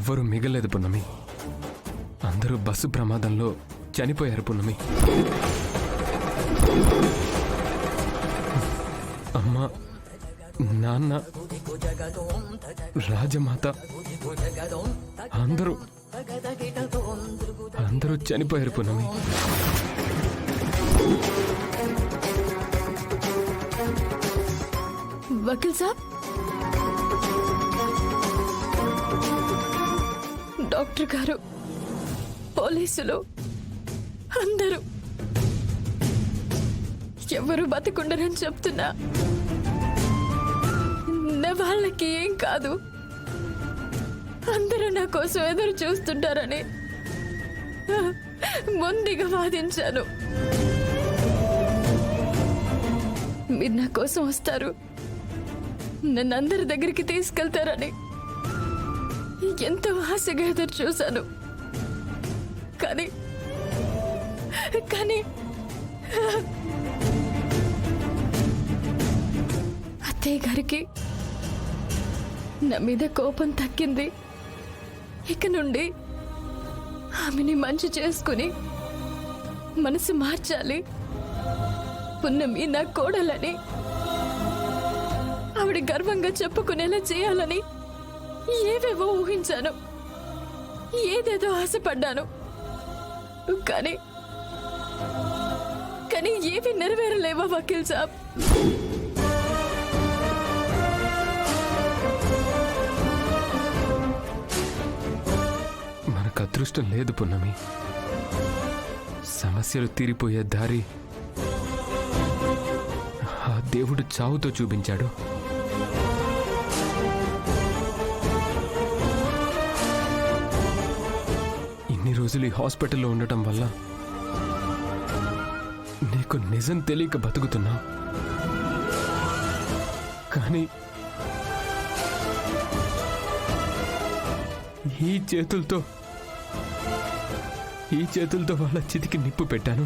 ఎవ్వరూ మిగలేదు పున్నమి. అందరూ బస్సు ప్రమాదంలో చనిపోయారు పున్నమి. అమ్మ, నాన్న, రాజమాత అందరూ అందరూ చనిపోయారు పున్నమి. వకీల్ సాబ్, డాక్టర్ గారు, పోలీసులు అందరూ ఎవరు బతికుండరని చెప్తున్నా. నా వాళ్ళకి ఏం కాదు, అందరూ నా కోసం ఎదురు చూస్తుంటారని ముందుగా వాదించాను. మీరు నా కోసం వస్తారు, నన్ను అందరి దగ్గరికి తీసుకెళ్తారని ఎంతో ఆశగా ఎదురు చూశాను. కానీ కానీ అత్తయ్య గారికి నా మీద కోపం తగ్గింది. ఇక నుండి ఆమెని మంచి చేసుకుని మనసు మార్చాలి, పున్నమి నా కోడలని ఆవిడ గర్వంగా చెప్పుకునేలా చేయాలని ఏవేవో ఊహించాను, ఏదేదో ఆశపడ్డాను. కానీ కానీ ఏవి నెరవేరలేవా వకీల్ సాబ్. మనకు అదృష్టం లేదు పున్నమి. సమస్యలు తీరిపోయే దారి ఆ దేవుడు చావుతో చూపించాడు. ఇన్ని రోజులు ఈ హాస్పిటల్లో ఉండటం వల్ల నీకు నిజం తెలియక బతుకుతున్నా. కానీ ఈ చేతులతో వాళ్ళ చితికి నిప్పు పెట్టాను.